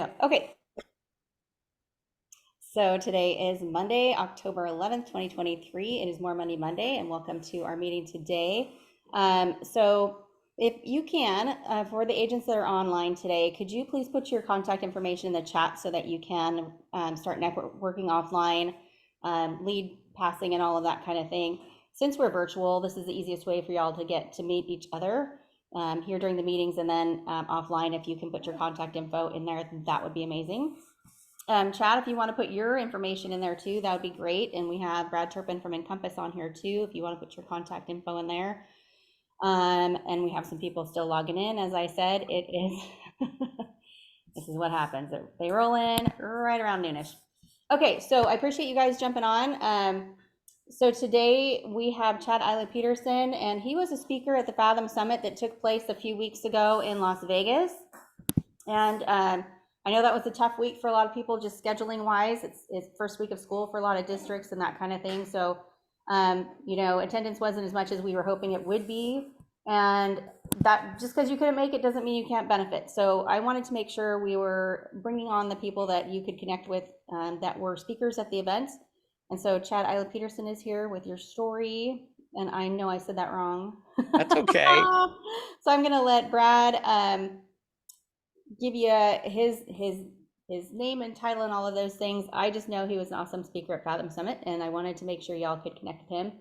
Okay, so today is Monday, October 11th, 2023. It is More Money Monday, and welcome to our meeting today. So if you can, for the agents that are online today, could you please put your contact information in the chat so that you can start networking offline, lead passing and all of that kind of thing. Since we're virtual, this is the easiest way for y'all to get to meet each other here during the meetings, and then offline, if you can put your contact info in there, that would be amazing. Chad, if you want to put your information in there too, that would be great. And we have Brad Turpin from Encompass on here too, if you want to put your contact info in there. And we have some people still logging in. As I said, it is, this is what happens. They roll in right around noonish. Okay, so I appreciate you guys jumping on. So today we have Chad Illa-Petersen, and he was a speaker at the Fathom Summit that took place a few weeks ago in Las Vegas. And I know that was a tough week for a lot of people, just scheduling wise. It's first week of school for a lot of districts and that kind of thing. So, you know, attendance wasn't as much as we were hoping it would be. And that just because you couldn't make it doesn't mean you can't benefit. So I wanted to make sure we were bringing on the people that you could connect with that were speakers at the event. And so Chad Illa-Petersen is here with your story. And I know I said that wrong. That's okay. So I'm going to let Brad give you his name and title and all of those things. I just know he was an awesome speaker at Fathom Summit, and I wanted to make sure y'all could connect with him.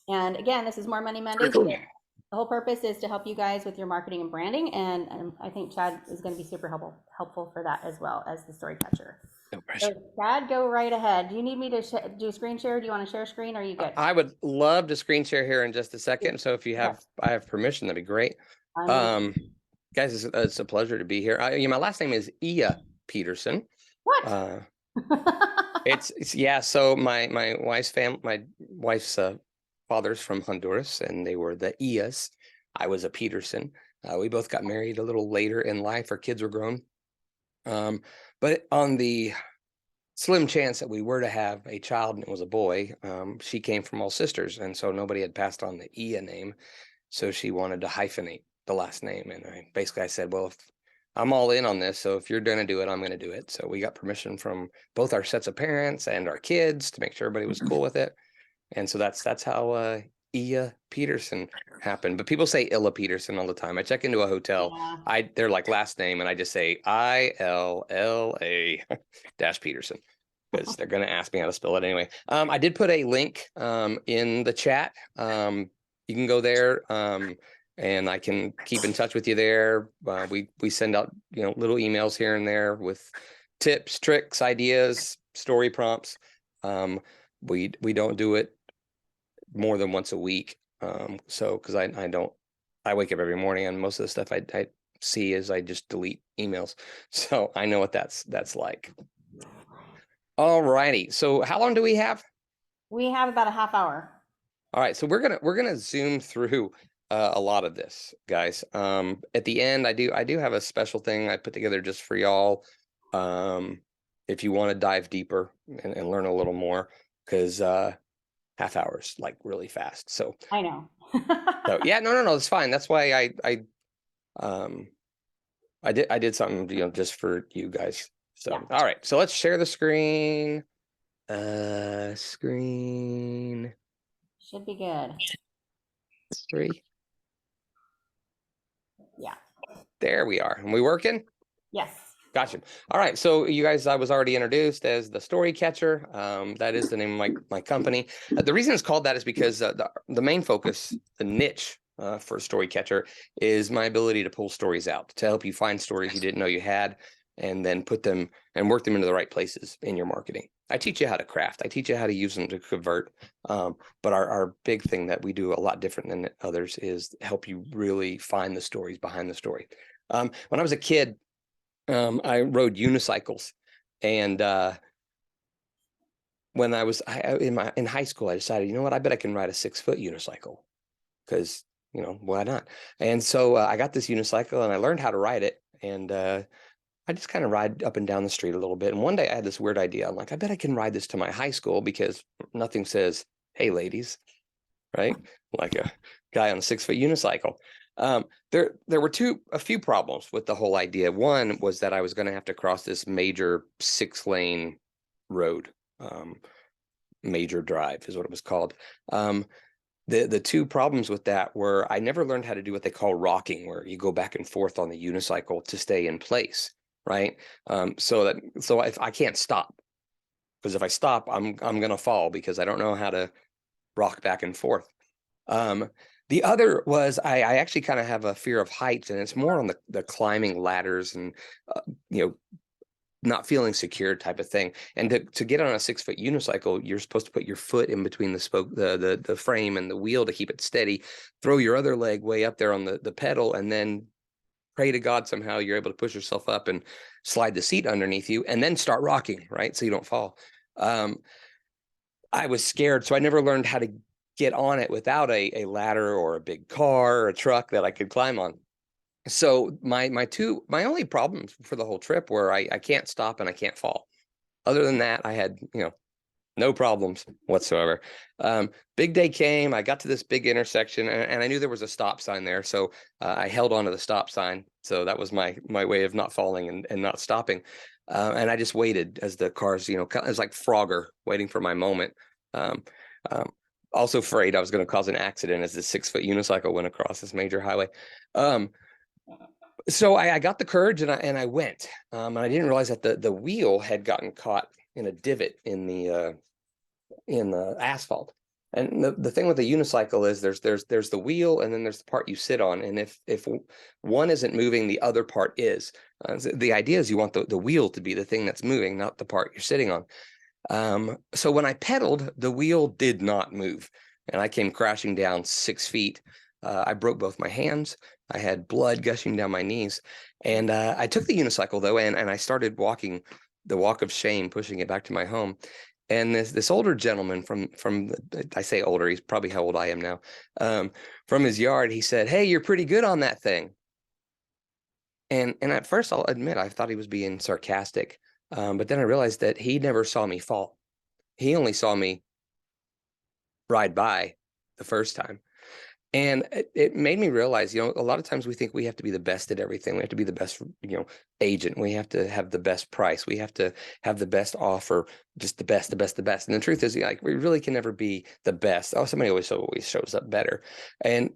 And again, this is More Money Monday. The whole purpose is to help you guys with your marketing and branding, and I think Chad is going to be super helpful for that as well as the story catcher. No pressure. So Chad, go right ahead. Do you need me to do a screen share? Do you want to share a screen? Or are you good? I would love to screen share here in just a second. So if you have, I have permission, that'd be great. Guys, it's a pleasure to be here. My last name is Illa-Petersen. What? It's yeah. So my wife's father's from Honduras, and they were the Illas. I was a Petersen. We both got married a little later in life. Our kids were grown. But on the slim chance that we were to have a child and it was a boy, she came from all sisters, and so nobody had passed on the Ia name, so she wanted to hyphenate the last name. And I said, well, if I'm all in on this, so if you're gonna do it, I'm gonna do it. So we got permission from both our sets of parents and our kids to make sure everybody was cool with it. And so that's how Illa-Petersen happened. But people say Illa-Petersen all the time. I check into a hotel, Yeah. they're like last name, and I just say ILLA Petersen, because they're going to ask me how to spell it anyway. I did put a link in the chat. You can go there, and I can keep in touch with you there. We send out little emails here and there with tips, tricks, ideas, story prompts. We don't do it more than once a week. So because I wake up every morning, and most of the stuff I see is I just delete emails. So I know what that's like. All righty. So how long do we have? We have about a half hour. All right. So we're gonna zoom through a lot of this, guys. At the end, I do have a special thing I put together just for y'all. If you want to dive deeper and learn a little more, because half hours like really fast. So I know. so yeah, no, it's fine. That's why I did something just for you guys. So yeah. All right, so let's share the screen. Screen should be good. 3. Yeah. There we are. Are we working? Yes. Gotcha. All right. So you guys, I was already introduced as the story catcher. That is the name of my company. The reason it's called that is because the main focus, the niche for story catcher, is my ability to pull stories out, to help you find stories you didn't know you had, and then put them and work them into the right places in your marketing. I teach you how to craft. I teach you how to use them to convert. But our big thing that we do a lot different than others is help you really find the stories behind the story. When I was a kid, I rode unicycles, and when I was in high school, I decided, you know what, I bet I can ride a 6-foot unicycle, because why not? And so I got this unicycle and I learned how to ride it, and I just kind of ride up and down the street a little bit. And one day I had this weird idea. I'm like, I bet I can ride this to my high school, because nothing says, hey ladies, right, like a guy on a 6-foot unicycle. There were a few problems with the whole idea. One was that I was going to have to cross this major 6-lane road. Major drive is what it was called. The two problems with that were I never learned how to do what they call rocking, where you go back and forth on the unicycle to stay in place, right? So if I can't stop, because if I stop, I'm gonna fall because I don't know how to rock back and forth. The other was I actually kind of have a fear of heights, and it's more on the climbing ladders and you know, not feeling secure type of thing. And to get on a 6-foot unicycle, you're supposed to put your foot in between the spoke, the frame and the wheel to keep it steady, throw your other leg way up there on the pedal, and then pray to God somehow you're able to push yourself up and slide the seat underneath you and then start rocking, right? So you don't fall. I was scared, so I never learned how to get on it without a ladder or a big car or a truck that I could climb on. So my only problems for the whole trip were I can't stop and I can't fall. Other than that, I had, no problems whatsoever. Big day came, I got to this big intersection, and I knew there was a stop sign there. So I held onto the stop sign. So that was my way of not falling and not stopping. And I just waited as the cars, it was like Frogger waiting for my moment. Um, um, Also afraid I was going to cause an accident as the 6-foot unicycle went across this major highway. So I got the courage and I went, and I didn't realize that the wheel had gotten caught in a divot in the asphalt. And the thing with the unicycle is there's the wheel, and then there's the part you sit on. And if one isn't moving, the other part is. The idea is you want the wheel to be the thing that's moving, not the part you're sitting on. So when I pedaled, the wheel did not move, and I came crashing down 6 feet. I broke both my hands. I had blood gushing down my knees, and I took the unicycle though, and I started walking the walk of shame, pushing it back to my home. And this older gentleman I say older, he's probably how old I am now, from his yard, he said, "Hey, you're pretty good on that thing." And at first, I'll admit, I thought he was being sarcastic, but then I realized that he never saw me fall. He only saw me ride by the first time. And it made me realize, a lot of times we think we have to be the best at everything. We have to be the best, agent. We have to have the best price. We have to have the best offer, just the best, the best, the best. And the truth is, like, we really can never be the best. Oh, somebody always shows up better. And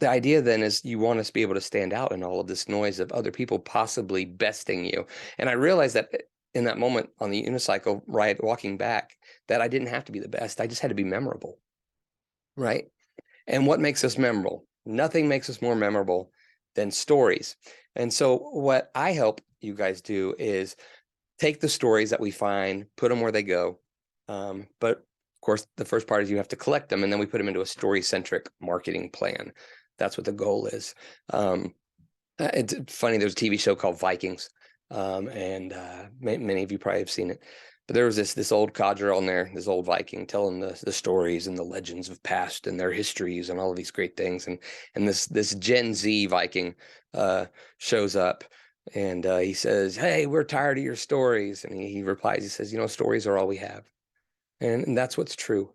the idea then is you want us to be able to stand out in all of this noise of other people possibly besting you. And I realized that in that moment on the unicycle ride, walking back, that I didn't have to be the best. I just had to be memorable, right? And what makes us memorable? Nothing makes us more memorable than stories. And so what I help you guys do is take the stories that we find, put them where they go. But of course, the first part is you have to collect them, and then we put them into a story-centric marketing plan. That's what the goal is. It's funny, there's a TV show called Vikings, and many of you probably have seen it. But there was this old codger on there, this old Viking, telling the stories and the legends of past and their histories and all of these great things. And this Gen Z Viking shows up, and he says, "Hey, we're tired of your stories." And he replies, he says, "Stories are all we have." And that's what's true.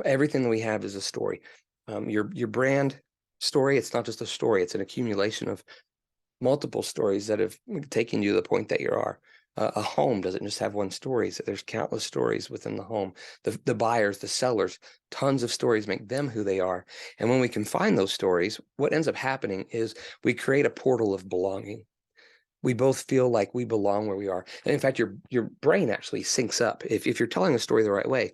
Everything that we have is a story. Your brand story, it's not just a story, it's an accumulation of multiple stories that have taken you to the point that you are. A home doesn't just have one story. So there's countless stories within the home. The buyers, the sellers, tons of stories make them who they are. And when we can find those stories, what ends up happening is we create a portal of belonging. We both feel like we belong where we are. And in fact, your brain actually syncs up. If you're telling a story the right way,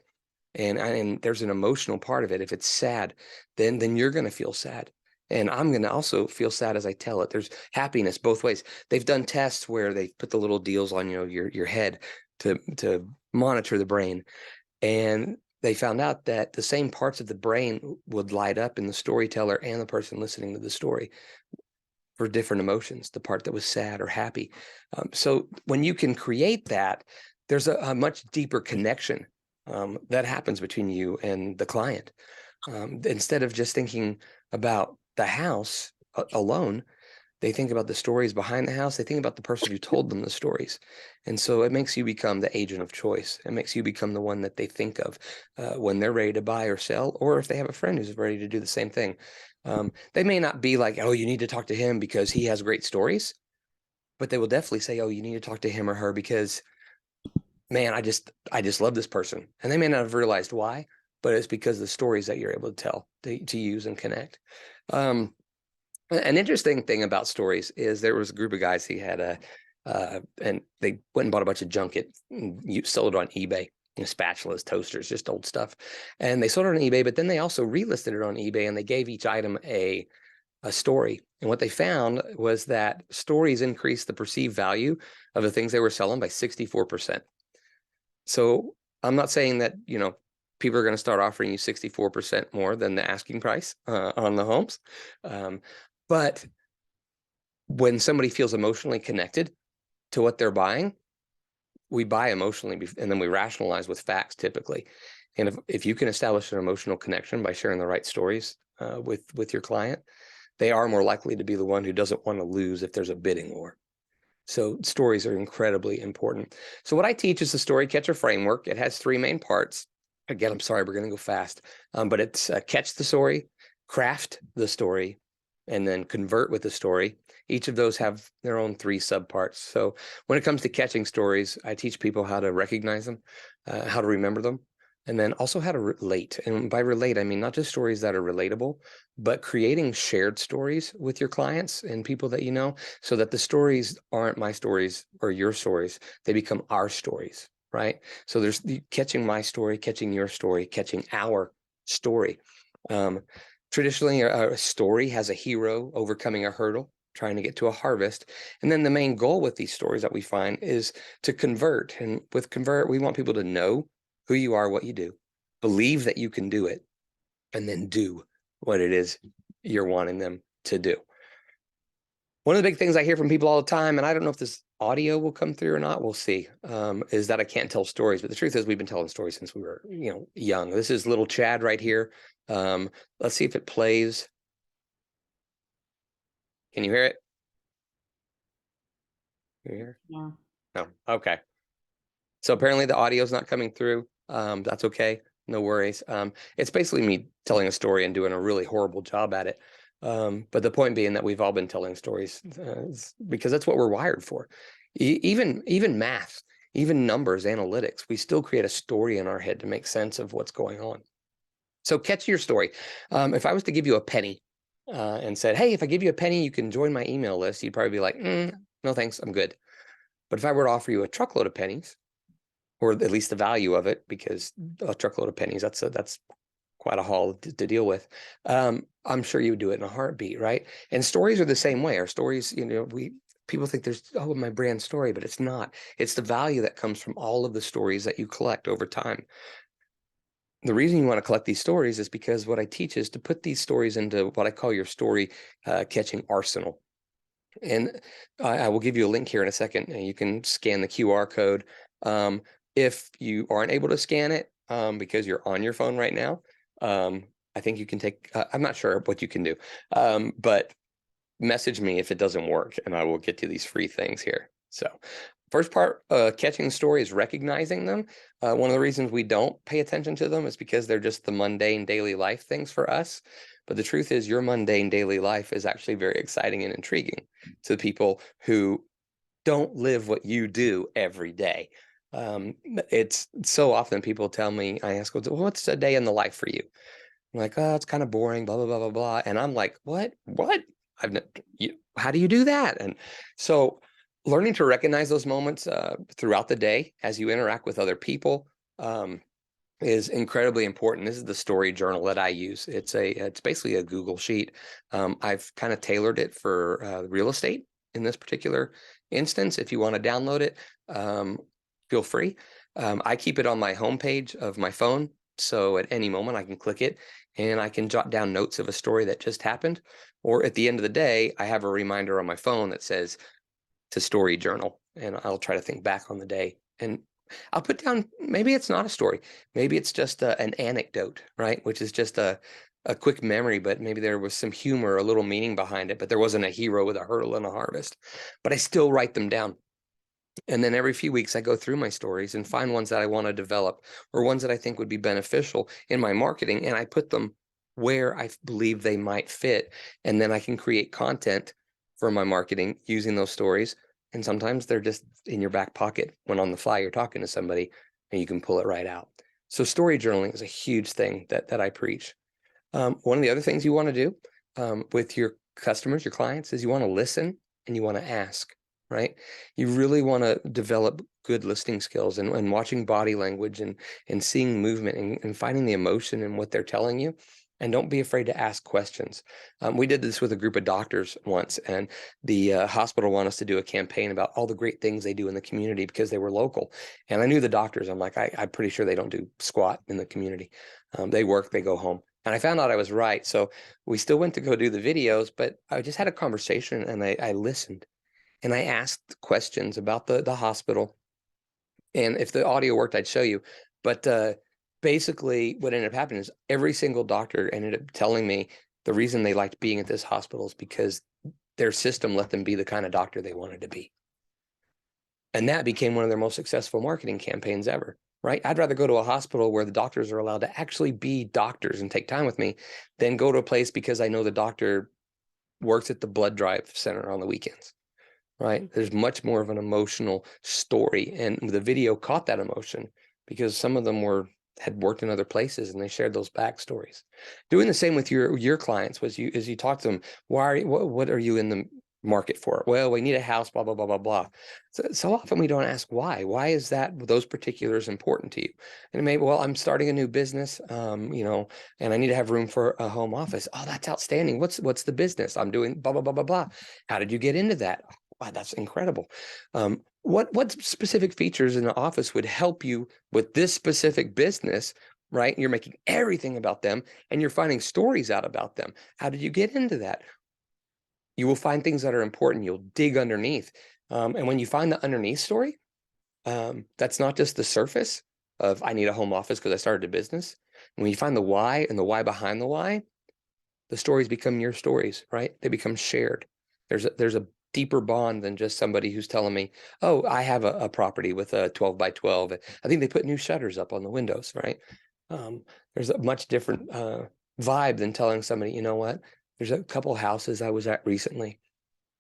and there's an emotional part of it, if it's sad, then you're going to feel sad. And I'm going to also feel sad as I tell it. There's happiness both ways. They've done tests where they put the little deals on your head to monitor the brain. And they found out that the same parts of the brain would light up in the storyteller and the person listening to the story for different emotions, the part that was sad or happy. So when you can create that, there's a much deeper connection that happens between you and the client. Instead of just thinking about the house alone, They think about the stories behind the house. They think about the person who told them the stories. And so it makes you become the agent of choice. It makes you become the one that they think of when they're ready to buy or sell, or if they have a friend who's ready to do the same thing. They may not be like, oh, you need to talk to him because he has great stories, but they will definitely say, oh, you need to talk to him or her because, man, I just love this person. And they may not have realized why, but it's because of the stories that you're able to tell, to use and connect. An interesting thing about stories is there was a group of guys he had and they went and bought a bunch of junk. You sold it on eBay, spatulas, toasters, just old stuff. And they sold it on eBay, but then they also relisted it on eBay and they gave each item a story. And what they found was that stories increased the perceived value of the things they were selling by 64%. So I'm not saying that, people are going to start offering you 64% more than the asking price on the homes. But when somebody feels emotionally connected to what they're buying, we buy emotionally and then we rationalize with facts typically. And if you can establish an emotional connection by sharing the right stories with your client, they are more likely to be the one who doesn't want to lose if there's a bidding war. So stories are incredibly important. So what I teach is the story catcher framework. It has 3 main parts. Again, I'm sorry, we're going to go fast, but it's catch the story, craft the story, and then convert with the story. Each of those have their own 3 subparts. So when it comes to catching stories, I teach people how to recognize them, how to remember them, and then also how to relate. And by relate, I mean not just stories that are relatable, but creating shared stories with your clients and people that you know, so that the stories aren't my stories or your stories. They become our stories, right? So there's catching my story, catching your story, catching our story. Traditionally, a story has a hero overcoming a hurdle, trying to get to a harvest. And then the main goal with these stories that we find is to convert. And with convert, we want people to know who you are, what you do, believe that you can do it, and then do what it is you're wanting them to do. One of the big things I hear from people all the time, and I don't know if this audio will come through or not, we'll see, is that I can't tell stories. But the truth is we've been telling stories since we were, young. This is little Chad right here. Let's see if it plays. Can you hear it? Can you hear? Yeah. No. Okay. So apparently the audio is not coming through. That's okay. No worries. It's basically me telling a story and doing a really horrible job at it. But the point being that we've all been telling stories because that's what we're wired for. Even math, even numbers, analytics, we still create a story in our head to make sense of what's going on. So catch your story. If I was to give you a penny and said, hey, if I give you a penny, you can join my email list, you'd probably be like, no, thanks, I'm good. But if I were to offer you a truckload of pennies, or at least the value of it, because a truckload of pennies, that's quite a haul to deal with. I'm sure you would do it in a heartbeat, right? And stories are the same way. Our stories, people think there's, my brand story, but it's not. It's the value that comes from all of the stories that you collect over time. The reason you want to collect these stories is because what I teach is to put these stories into what I call your story catching arsenal. And I will give you a link here in a second, and you can scan the QR code. If you aren't able to scan it because you're on your phone right now, I think you can take, I'm not sure what you can do, but message me if it doesn't work and I will get you these free things here. So first part, catching the story is recognizing them. One of the reasons we don't pay attention to them is because they're just the mundane daily life things for us. But the truth is your mundane daily life is actually very exciting and intriguing to people who don't live what you do every day. It's so often people tell me, I ask, well, what's a day in the life for you? I'm like, oh, it's kind of boring, blah, blah, blah, blah, blah. And I'm like, what? How do you do that? And so learning to recognize those moments throughout the day as you interact with other people is incredibly important. This is the story journal that I use. It's basically a Google sheet. I've kind of tailored it for real estate in this particular instance. If you want to download it, feel free. I keep it on my homepage of my phone. So at any moment I can click it and I can jot down notes of a story that just happened. Or at the end of the day, I have a reminder on my phone that says to story journal, and I'll try to think back on the day. And I'll put down, maybe it's not a story. Maybe it's just an anecdote, right? Which is just a quick memory, but maybe there was some humor, a little meaning behind it, but there wasn't a hero with a hurdle and a harvest. But I still write them down. And then every few weeks, I go through my stories and find ones that I want to develop or ones that I think would be beneficial in my marketing. And I put them where I believe they might fit. And then I can create content for my marketing using those stories. And sometimes they're just in your back pocket when on the fly you're talking to somebody and you can pull it right out. So story journaling is a huge thing that I preach. One of the other things you want to do with your customers, your clients, is you want to listen and you want to ask, right? You really want to develop good listening skills and watching body language and seeing movement and finding the emotion in what they're telling you. And don't be afraid to ask questions. We did this with a group of doctors once, and the hospital wanted us to do a campaign about all the great things they do in the community because they were local. And I knew the doctors. I'm like, I'm pretty sure they don't do squat in the community. They work, they go home. And I found out I was right. So we still went to go do the videos, but I just had a conversation and I listened and I asked questions about the hospital. And if the audio worked, I'd show you. But basically what ended up happening is every single doctor ended up telling me the reason they liked being at this hospital is because their system let them be the kind of doctor they wanted to be. And that became one of their most successful marketing campaigns ever, right? I'd rather go to a hospital where the doctors are allowed to actually be doctors and take time with me than go to a place because I know the doctor works at the blood drive center on the weekends, right? There's much more of an emotional story. And the video caught that emotion because some of them had worked in other places and they shared those backstories. Doing the same with your clients was as you talk to them, what are you in the market for? Well, we need a house, blah, blah, blah, blah, blah. So often we don't ask why. Why is those particulars important to you? And maybe, well, I'm starting a new business, and I need to have room for a home office. Oh, that's outstanding. What's the business? I'm doing blah, blah, blah, blah, blah. How did you get into that? Wow, that's incredible. What specific features in the office would help you with this specific business, right? You're making everything about them and you're finding stories out about them. How did you get into that? You will find things that are important. You'll dig underneath. And when you find the underneath story, that's not just the surface of I need a home office because I started a business. And when you find the why and the why behind the why, the stories become your stories, right? They become shared. There's a deeper bond than just somebody who's telling me, oh, I have a property with a 12 by 12. I think they put new shutters up on the windows, right? There's a much different vibe than telling somebody, you know what? There's a couple houses I was at recently,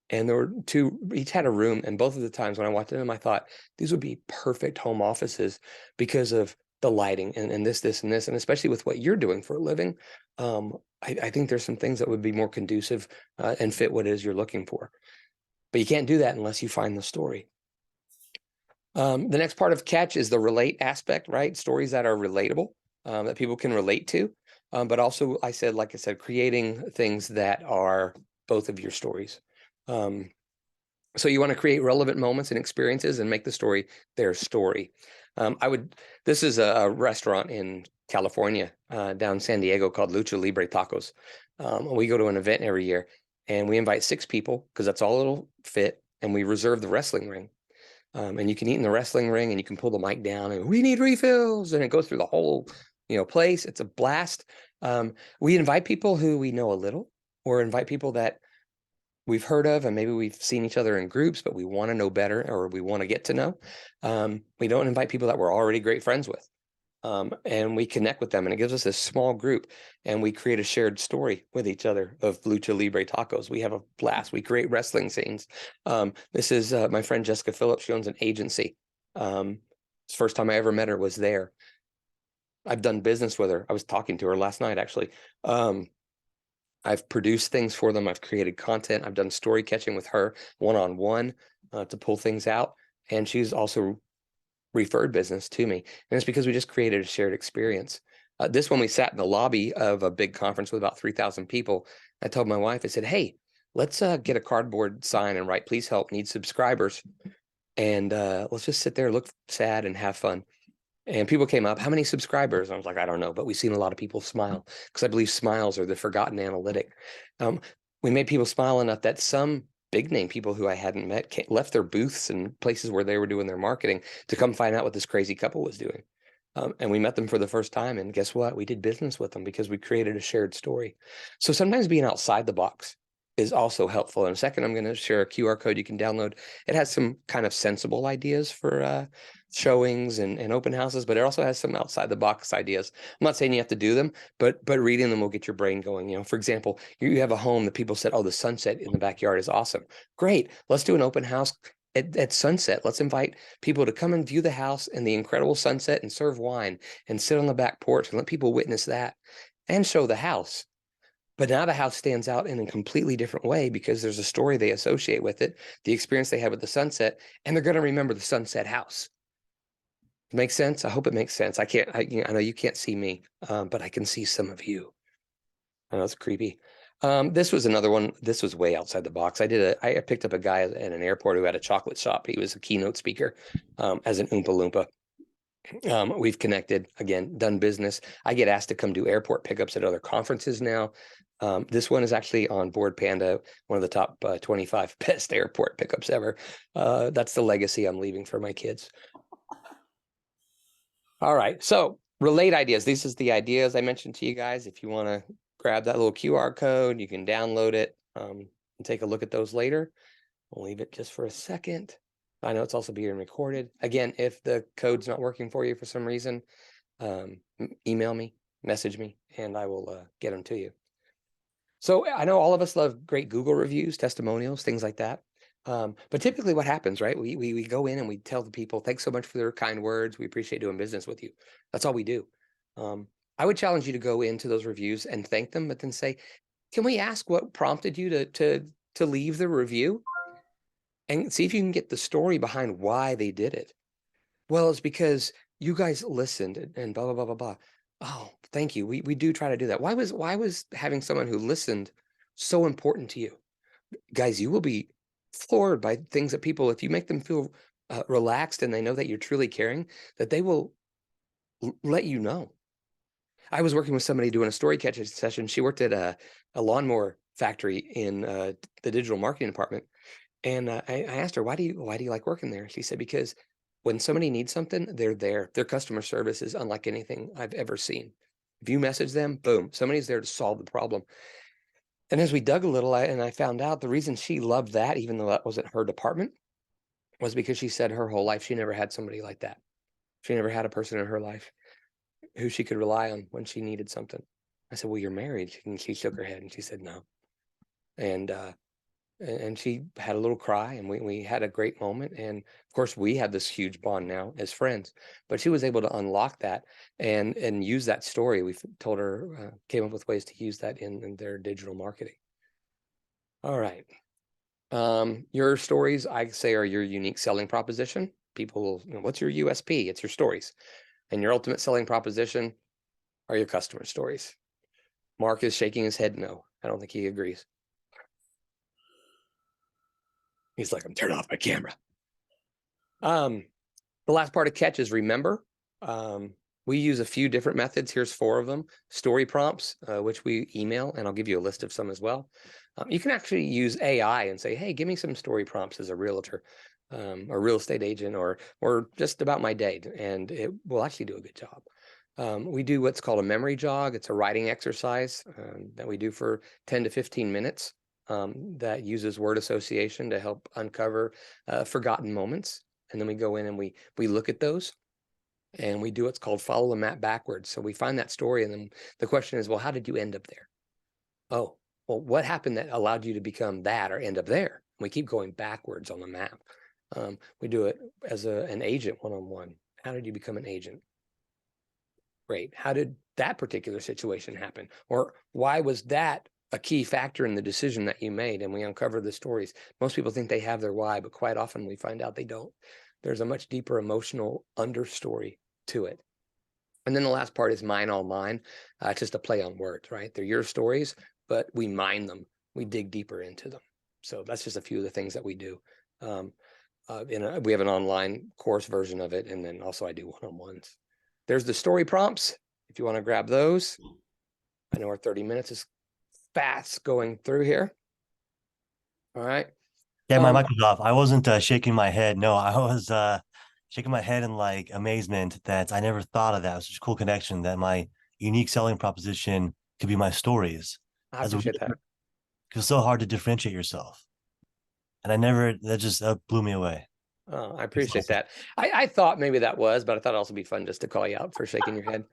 and there were two, each had a room. And both of the times when I walked in them, I thought these would be perfect home offices because of the lighting and this, and this, and especially with what you're doing for a living. I think there's some things that would be more conducive and fit what it is you're looking for. But you can't do that unless you find the story. The next part of catch is the relate aspect, right? Stories that are relatable, that people can relate to. But also, like I said, creating things that are both of your stories. So you want to create relevant moments and experiences and make the story their story. This is a restaurant in California, down San Diego, called Lucha Libre Tacos. We go to an event every year and we invite 6 people because that's all it'll fit. And we reserve the wrestling ring. And you can eat in the wrestling ring and you can pull the mic down and we need refills. And it goes through the whole, place. It's a blast. We invite people who we know a little, or invite people that we've heard of, and maybe we've seen each other in groups, but we want to know better, or we want to get to know. We don't invite people that we're already great friends with. And we connect with them, and it gives us this small group, and we create a shared story with each other of Lucha Libre Tacos. We have a blast. We create wrestling scenes. This is my friend Jessica Phillips. She owns an agency. The first time I ever met her was there. I've done business with her. I was talking to her last night, actually. I've produced things for them. I've created content. I've done story catching with her one-on-one to pull things out. And she's also referred business to me. And it's because we just created a shared experience. This one, we sat in the lobby of a big conference with about 3,000 people. I told my wife, I said, hey, let's get a cardboard sign and write, please help, need subscribers. And let's just sit there, look sad and have fun. And people came up, how many subscribers? I was like, I don't know, but we've seen a lot of people smile because I believe smiles are the forgotten analytic. We made people smile enough that some big name people who I hadn't met left their booths and places where they were doing their marketing to come find out what this crazy couple was doing. And we met them for the first time, and guess what? We did business with them because we created a shared story. So sometimes being outside the box is also helpful. In a second, I'm going to share a QR code you can download. It has some kind of sensible ideas for showings and open houses, but it also has some outside the box ideas. I'm not saying you have to do them, but reading them will get your brain going. You know, for example, you have a home that people said, oh, the sunset in the backyard is awesome. Great. Let's do an open house at sunset. Let's invite people to come and view the house and the incredible sunset and serve wine and sit on the back porch and let people witness that and show the house. But now the house stands out in a completely different way because there's a story they associate with it, the experience they had with the sunset, and they're going to remember the sunset house. Makes sense? I hope it makes sense. I know you can't see me, but I can see some of you. I know it's creepy. This was another one. This was way outside the box. I picked up a guy at an airport who had a chocolate shop. He was a keynote speaker as an Oompa Loompa. We've connected, again, done business. I get asked to come do airport pickups at other conferences now. This one is actually on Board Panda, one of the top 25 best airport pickups ever. That's the legacy I'm leaving for my kids. All right, so relate ideas. This is the ideas I mentioned to you guys. If you want to grab that little QR code, you can download it and take a look at those later. We'll leave it just for a second. I know it's also being recorded. Again, if the code's not working for you for some reason, email me, message me, and I will get them to you. So I know all of us love great Google reviews, testimonials, things like that. But typically what happens, right? We go in and we tell the people, thanks so much for their kind words. We appreciate doing business with you. That's all we do. I would challenge you to go into those reviews and thank them, but then say, can we ask what prompted you to leave the review? And see if you can get the story behind why they did it. Well, it's because you guys listened and blah, blah, blah, blah, blah. Oh, thank you. We do try to do that. Why was having someone who listened so important to you? Guys, you will be floored by things that people, if you make them feel relaxed and they know that you're truly caring, that they will let you know. I was working with somebody doing a story catching session. She worked at a lawnmower factory in the digital marketing department. And I asked her, why do you like working there? She said, because when somebody needs something, they're there. Their customer service is unlike anything I've ever seen. If you message them, boom, somebody's there to solve the problem. And as we dug a little, I found out the reason she loved that, even though that wasn't her department, was because she said her whole life she never had somebody like that. She never had a person in her life who she could rely on when she needed something. I said, well, you're married. And she shook her head and she said, no. And she had a little cry, and we had a great moment. And of course, we have this huge bond now as friends. But she was able to unlock that and use that story. We told her, came up with ways to use that in their digital marketing. All right. Your stories, I say, are your unique selling proposition. People, what's your USP? It's your stories. And your ultimate selling proposition are your customer stories. Mark is shaking his head no. I don't think he agrees. He's like, I'm turning off my camera. The last part of catch is remember. We use a few different methods. Here's 4 of them. Story prompts, which we email, and I'll give you a list of some as well. You can actually use AI and say, hey, give me some story prompts as a realtor, or real estate agent, or just about my day, and it will actually do a good job. We do what's called a memory jog. It's a writing exercise that we do for 10 to 15 minutes that uses word association to help uncover forgotten moments. And then we go in and we look at those and we do what's called follow the map backwards. So we find that story, and then the question is, well, how did you end up there? Oh, well, what happened that allowed you to become that or end up there? We keep going backwards on the map. We do it as an agent one-on-one. How did you become an agent? Great. How did that particular situation happen? Or why was that a key factor in the decision that you made? And we uncover the stories. Most people think they have their why, but quite often we find out they don't. There's a much deeper emotional understory to it. And then the last part is mine, all mine. It's just a play on words, right? They're your stories, but we mine them. We dig deeper into them. So that's just a few of the things that we do. We have an online course version of it, and then also I do one-on-ones. There's the story prompts, if you want to grab those. I know our 30 minutes is fast going through here. All right. Yeah, my mic was off. I wasn't shaking my head. No, I was shaking my head in like amazement that I never thought of that. It was such a cool connection that my unique selling proposition could be my stories. I As a appreciate that. leader, it was so hard to differentiate yourself. And I never, that blew me away. Oh, I It was appreciate awesome. that. I thought maybe that was, but I thought it'd also be fun just to call you out for shaking your head.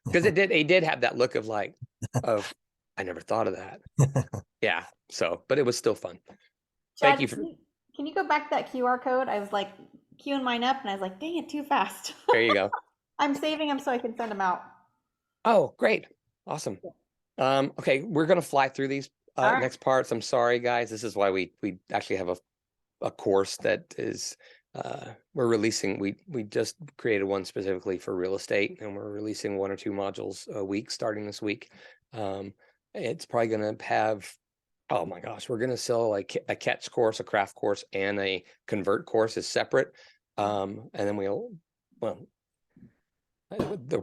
Because it did have that look of like, of, I never thought of that. Yeah. So, but it was still fun. Thank Chad, you for, can you go back to that QR code? I was like queuing mine up and I was like, dang it, too fast. there you go. I'm saving them so I can send them out. Oh, great. Awesome. Okay. We're going to fly through these All right. next parts. I'm sorry, guys. This is why we actually have a course that is, we're releasing, we just created one specifically for real estate, and we're releasing 1 or 2 modules a week starting this week. It's probably going to have, oh my gosh, we're going to sell like a catch course, a craft course, and a convert course is separate. And then we'll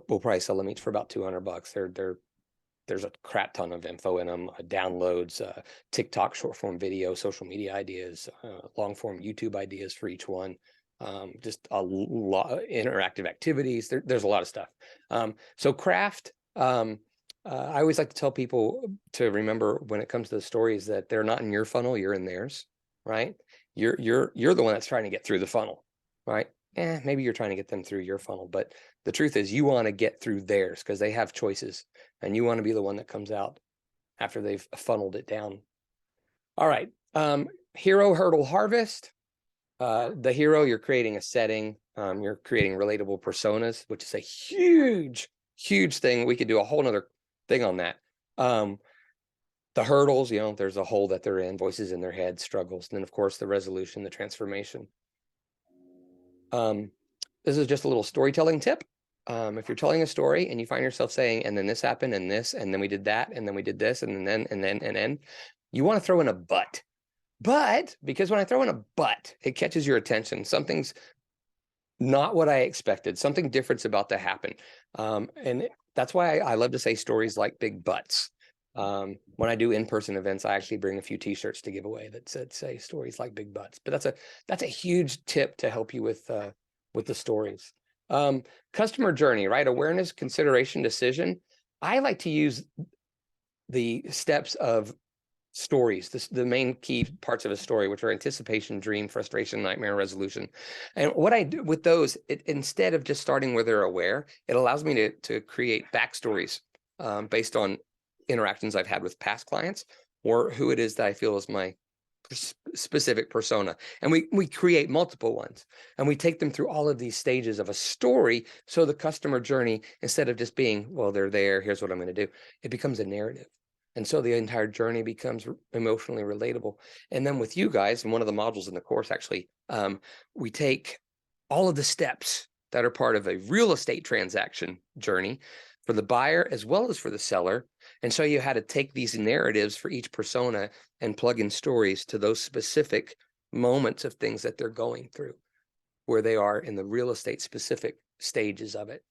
probably sell them each for about $200. There's a crap ton of info in them, downloads, TikTok short form video, social media ideas, long form YouTube ideas for each one. Just a lot of interactive activities. There's a lot of stuff. So craft, I always like to tell people to remember when it comes to the stories that they're not in your funnel, you're in theirs, right? You're the one that's trying to get through the funnel, right? Maybe you're trying to get them through your funnel, but the truth is you want to get through theirs because they have choices, and you want to be the one that comes out after they've funneled it down. All right. Hero hurdle harvest. The hero, you're creating a setting. You're creating relatable personas, which is a huge thing. We could do a whole nother thing on that. The hurdles, there's a hole that they're in, voices in their head, struggles. And then of course the resolution, the transformation. This is just a little storytelling tip. If you're telling a story and you find yourself saying, and then this happened and this, and then we did that, and then we did this, and then, you want to throw in a but. But because when I throw in a but, it catches your attention. Something's not what I expected. Something different's about to happen. And that's why I love to say stories like big butts. When I do in-person events, I actually bring a few t-shirts to give away that say stories like big butts. But that's a huge tip to help you with the stories. Customer journey, right? Awareness, consideration, decision. I like to use the steps of stories, the main key parts of a story, which are anticipation, dream, frustration, nightmare, resolution. And what I do with those, instead of just starting where they're aware, it allows me to create backstories based on interactions I've had with past clients or who it is that I feel is my specific persona. And we create multiple ones, and we take them through all of these stages of a story. So the customer journey, instead of just being, well, they're there, here's what I'm going to do, it becomes a narrative. And so the entire journey becomes emotionally relatable. And then with you guys, and one of the modules in the course, actually, we take all of the steps that are part of a real estate transaction journey for the buyer as well as for the seller, and show you how to take these narratives for each persona and plug in stories to those specific moments of things that they're going through, where they are in the real estate specific stages of it.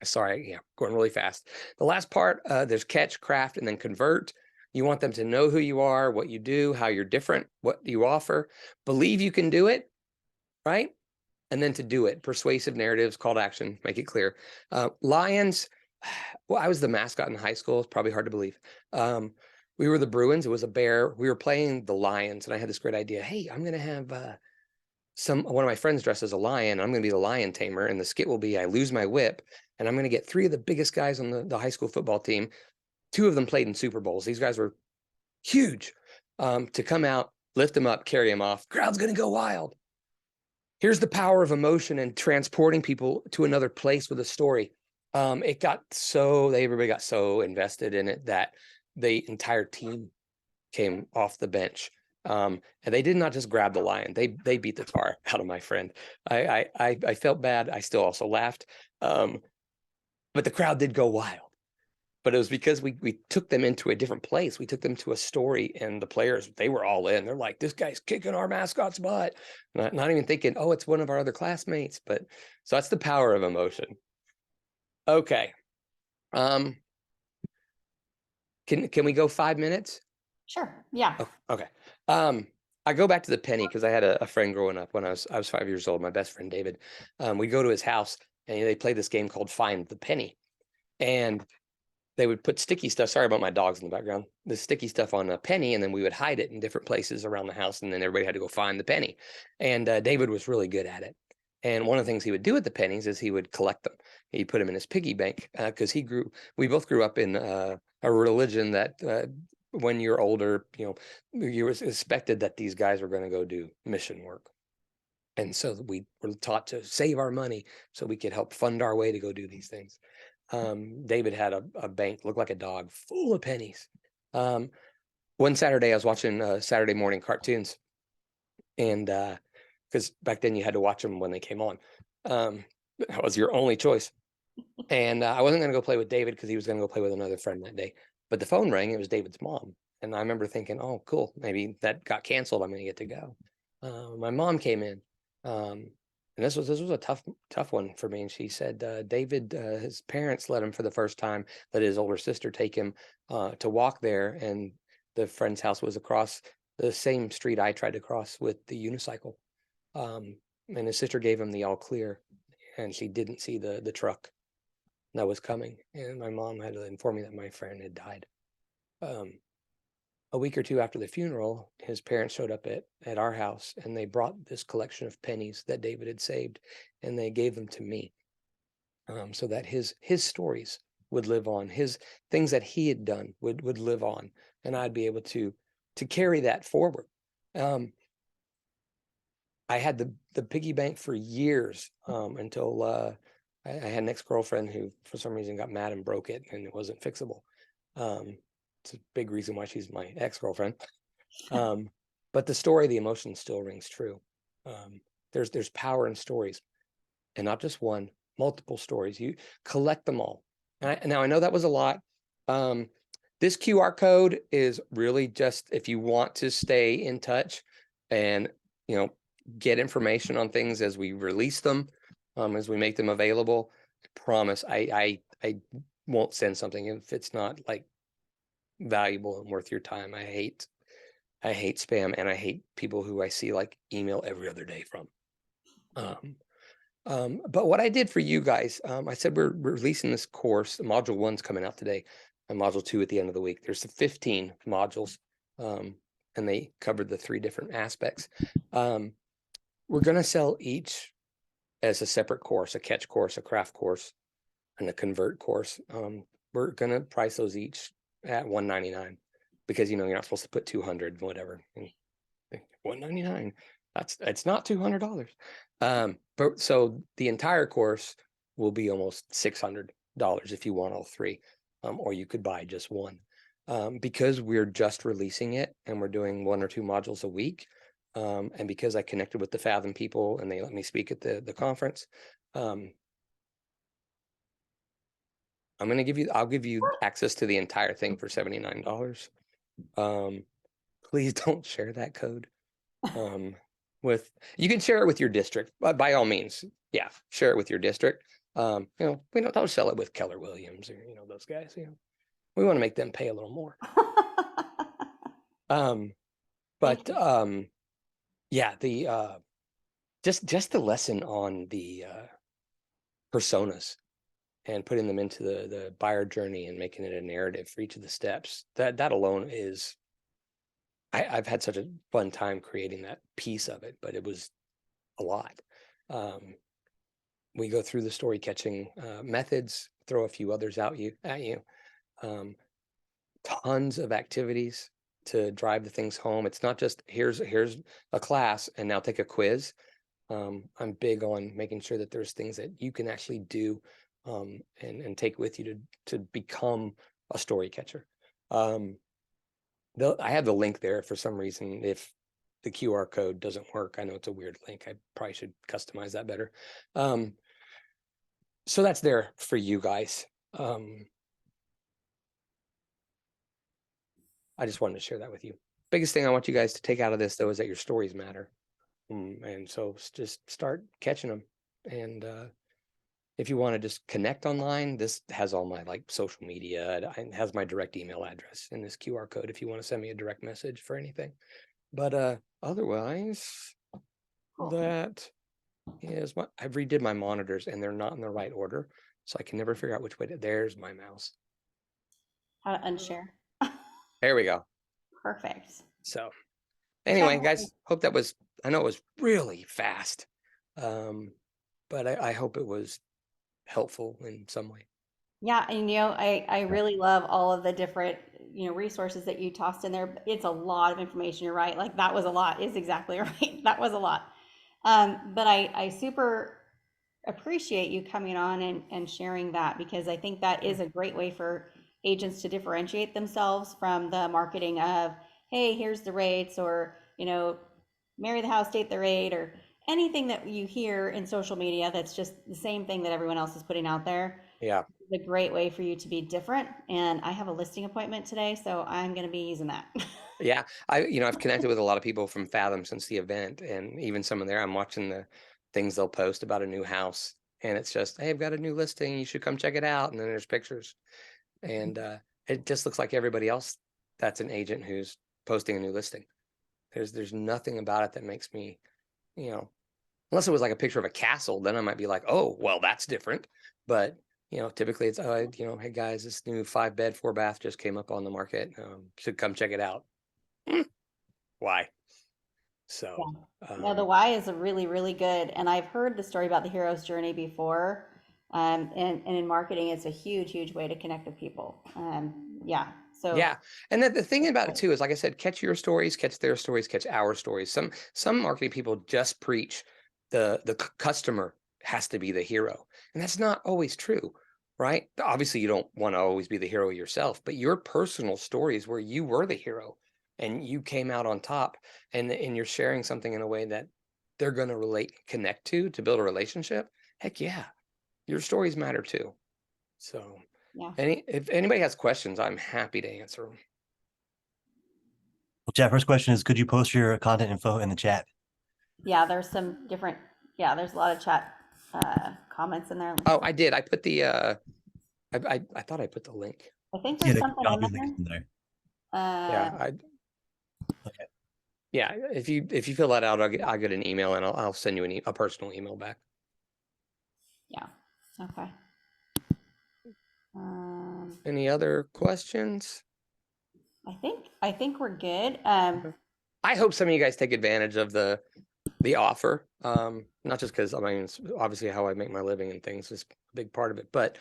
Sorry, yeah, going really fast. The last part, there's catch, craft, and then convert. You want them to know who you are, what you do, how you're different, what you offer, believe you can do it, right? And then to do it. Persuasive narratives, call to action, make it clear. Lions, well, I was the mascot in high school. It's probably hard to believe. We were the Bruins. It was a bear. We were playing the Lions, and I had this great idea. Hey, I'm going to have one of my friends dressed as a lion. I'm going to be the lion tamer, and the skit will be I lose my whip, and I'm going to get 3 of the biggest guys on the high school football team. 2 of them played in Super Bowls. These guys were huge, to come out, lift them up, carry them off. Crowd's going to go wild. Here's the power of emotion and transporting people to another place with a story. Everybody got so invested in it that the entire team came off the bench. And they did not just grab the lion. They beat the tar out of my friend. I felt bad. I still also laughed. But the crowd did go wild. But it was because we took them into a different place. We took them to a story, and the players, they were all in. They're like, this guy's kicking our mascot's butt. Not even thinking, oh, it's one of our other classmates. But so that's the power of emotion. Okay. Can we go 5 minutes? Sure. Yeah. Oh, okay. I go back to the penny because I had a friend growing up when I was 5 years old. My best friend David. We go to his house and they play this game called Find the Penny, and they would put sticky stuff. Sorry about my dogs in the background. The sticky stuff on a penny, and then we would hide it in different places around the house, and then everybody had to go find the penny. And David was really good at it. And one of the things he would do with the pennies is he would collect them. He put them in his piggy bank because we both grew up in a religion that when you're older, you were expected that these guys were going to go do mission work. And so we were taught to save our money so we could help fund our way to go do these things. David had a bank, looked like a dog, full of pennies. One Saturday, I was watching Saturday morning cartoons, and because back then you had to watch them when they came on. That was your only choice. And I wasn't going to go play with David because he was going to go play with another friend that day. But the phone rang. It was David's mom. And I remember thinking, oh, cool. Maybe that got canceled. I'm going to get to go. My mom came in. And this was a tough one for me. And she said, David, his parents let him for the first time, let his older sister take him to walk there. And the friend's house was across the same street I tried to cross with the unicycle. And his sister gave him the all clear, and she didn't see the truck that was coming. And my mom had to inform me that my friend had died. A week or two after the funeral, his parents showed up at our house, and they brought this collection of pennies that David had saved, and they gave them to me, so that his stories would live on, his things that he had done would live on, and I'd be able to carry that forward. I had the piggy bank for years until I had an ex-girlfriend who, for some reason, got mad and broke it, and it wasn't fixable. It's a big reason why she's my ex-girlfriend. But the story, the emotion still rings true. There's power in stories, and not just one, multiple stories. You collect them all. Now I know that was a lot. This QR code is really just if you want to stay in touch and get information on things as we release them, as we make them available. I promise I won't send something if it's not like valuable and worth your time. I hate spam, and I hate people who I see like email every other day from. But what I did for you guys, I said we're releasing this course. Module 1's coming out today, and Module 2 at the end of the week. There's 15 modules, and they covered the 3 different aspects. We're going to sell each as a separate course, a catch course, a craft course, and a convert course. We're going to price those each at $199 because, you're not supposed to put 200, whatever. $199. It's not $200. But so the entire course will be almost $600 if you want all 3, or you could buy just one. Because we're just releasing it and we're doing 1 or 2 modules a week. And because I connected with the Fathom people and they let me speak at the conference, I'll give you access to the entire thing for $79. Please don't share that code. You can share it with your district, but by all means, yeah, share it with your district. We don't sell it with Keller Williams or those guys. We want to make them pay a little more. Yeah, just the lesson on the personas and putting them into the buyer journey and making it a narrative for each of the steps. That alone is, I've had such a fun time creating that piece of it, but it was a lot. We go through the story catching methods, throw a few others at you. Tons of activities to drive the things home. It's not just here's a class and now take a quiz. I'm big on making sure that there's things that you can actually do and take with you to become a story catcher. I have the link there for some reason. If the QR code doesn't work, I know it's a weird link. I probably should customize that better. So that's there for you guys. I just wanted to share that with you. Biggest thing I want you guys to take out of this, though, is that your stories matter. And so just start catching them. And if you want to just connect online, this has all my social media. It has my direct email address in this QR code if you want to send me a direct message for anything. But otherwise, Cool. that is what I redid my monitors and they're not in the right order. So I can never figure out which way there's my mouse. How to unshare. There we go. Perfect. So Well, Chad, anyway, guys, hope that was, I know it was really fast. But I hope it was helpful in some way. yeah, and I really love all of the different, resources that you tossed in there. It's a lot of information. You're right. Like that was a lot, is exactly right. That was a lot. But I super appreciate you coming on and sharing that because I think that is a great way for agents to differentiate themselves from the marketing of, hey, here's the rates, or, marry the house, date the rate, or anything that you hear in social media that's just the same thing that everyone else is putting out there. Yeah. It's a great way for you to be different. And I have a listing appointment today, so I'm going to be using that. Yeah. I've connected with a lot of people from Fathom since the event, and even some of there, I'm watching the things they'll post about a new house. And it's just, hey, I've got a new listing. You should come check it out. And then there's pictures. And it just looks like everybody else that's an agent who's posting a new listing. There's nothing about it that makes me, unless it was like a picture of a castle, then I might be like, oh, well, that's different. But typically it's, hey guys, this new 5-bed, 4-bath just came up on the market. Should come check it out. Why? So, No, the why is a really, really good. And I've heard the story about the hero's journey before. And in marketing, it's a huge, huge way to connect with people. Yeah. So yeah. And then the thing about it too is, like I said, catch your stories, catch their stories, catch our stories. Some marketing people just preach the customer has to be the hero. And that's not always true, right? Obviously, you don't want to always be the hero yourself, but your personal stories where you were the hero and you came out on top, and you're sharing something in a way that they're going to relate, connect to build a relationship. Heck yeah, your stories matter too. So yeah. if anybody has questions, I'm happy to answer them. Well, Chad, first question is, could you post your contact info in the chat? Yeah, there's some different, there's a lot of chat comments in there. Oh, I did. I put the I thought I put the link. I think Yeah, there's the something copy in link is in there. Yeah, there. Okay. yeah. If you fill that out, I'll get an email and I'll send you a personal email back. Yeah. Okay. Any other questions? I think we're good. I hope some of you guys take advantage of the offer. Not just because, I mean, it's obviously how I make my living and things is a big part of it, but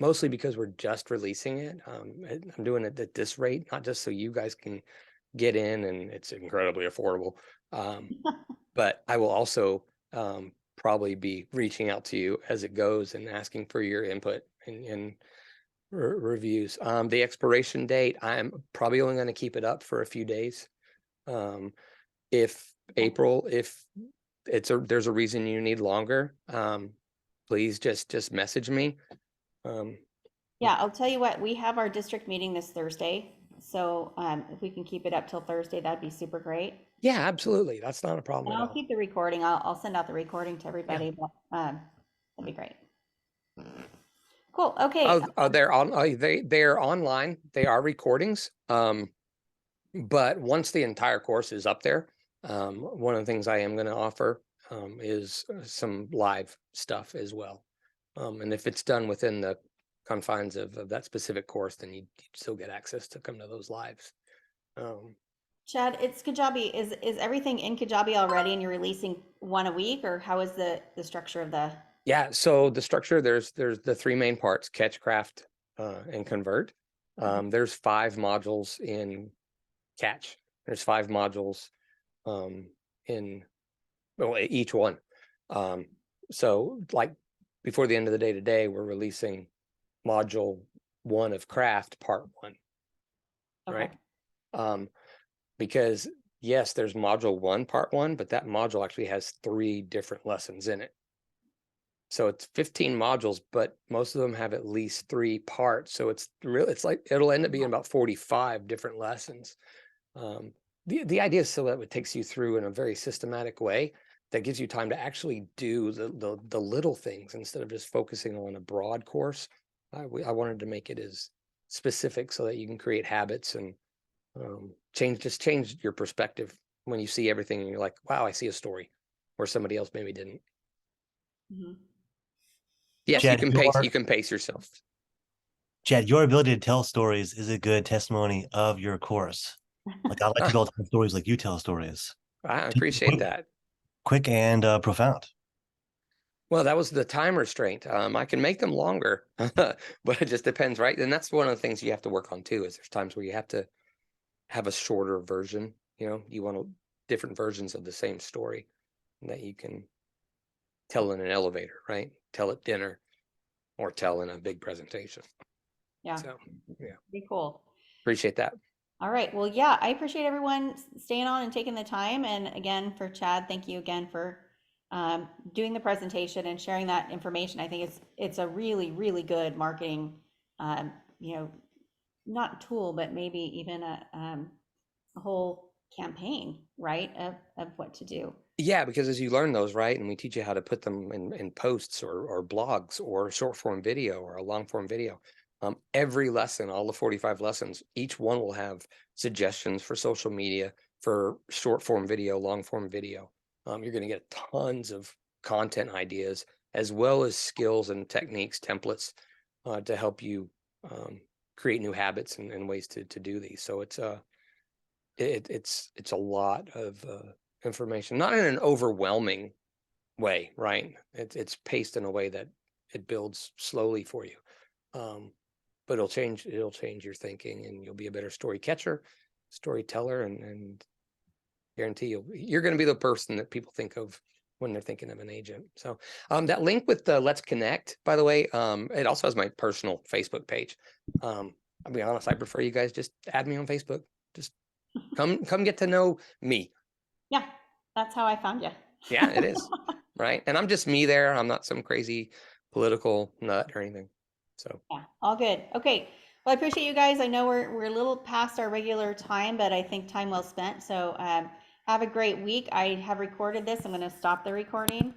mostly because we're just releasing it. I'm doing it at this rate, not just so you guys can get in, and it's incredibly affordable. But I will also probably be reaching out to you as it goes and asking for your input and reviews. The expiration date, I'm probably only going to keep it up for a few days. If there's a reason you need longer, please just message me. yeah, I'll tell you what, we have our district meeting this Thursday. So if we can keep it up till Thursday, that'd be super great. Yeah, absolutely. That's not a problem And at I'll all. keep the recording. I'll send out the recording to everybody. But that'd be great. Cool. Okay. Oh, they're online. They are recordings. But once the entire course is up there, one of the things I am going to offer is some live stuff as well. And if it's done within the confines of that specific course, then you still get access to come to those lives. Chad, it's Kajabi. Is everything in Kajabi already, and you're releasing one a week, or how is the structure of the? Yeah. So the structure, there's the 3 main parts: catch, craft, and convert. There's 5 modules in catch. There's 5 modules in each one. So like before the end of the day today, we're releasing module 1 of craft part 1. Okay. Right. Because yes, there's module 1 part 1, but that module actually has 3 different lessons in it. So it's 15 modules, but most of them have at least 3 parts. So it's like it'll end up being about 45 different lessons. The idea is so that it takes you through in a very systematic way that gives you time to actually do the little things instead of just focusing on a broad course. I wanted to make it as specific so that you can create habits and Change your perspective when you see everything and you're like, wow, I see a story where somebody else maybe didn't. Mhm. Yes, Chad, you can pace yourself. Chad, your ability to tell stories is a good testimony of your course. Like I like people to tell stories like you tell stories. I Just appreciate that. quick and profound. Well, that was the time restraint. I can make them longer, but it just depends, right? And that's one of the things you have to work on too, is there's times where you have to have a shorter version. You know, you want different versions of the same story that you can tell in an elevator, right? Tell at dinner or tell in a big presentation. Yeah, So, yeah, pretty cool. appreciate that. All right. Well, yeah, I appreciate everyone staying on and taking the time. And again, for Chad, thank you again for doing the presentation and sharing that information. I think it's a really, really good marketing, um, you know, not tool, but maybe even a whole campaign, right, of what to do. Yeah, because as you learn those, right, and we teach you how to put them in posts or blogs or short form video or a long form video. Every lesson, all the 45 lessons, each one will have suggestions for social media, for short form video, long form video. You're going to get tons of content ideas, as well as skills and techniques, templates to help you create new habits and ways to do these. So it's a lot of information, not in an overwhelming way, right? It's paced in a way that it builds slowly for you. But it'll change your thinking, and you'll be a better story catcher, storyteller, and guarantee you're going to be the person that people think of when they're thinking of an agent. So that link with the Let's Connect, by the way, it also has my personal Facebook page. I'll be honest, I prefer you guys just add me on Facebook. Just come get to know me. Yeah, that's how I found you. Yeah, it is. Right. And I'm just me there. I'm not some crazy political nut or anything. So Yeah, all good. Okay. Well, I appreciate you guys. I know we're a little past our regular time, but I think time well spent. So have a great week. I have recorded this. I'm going to stop the recording.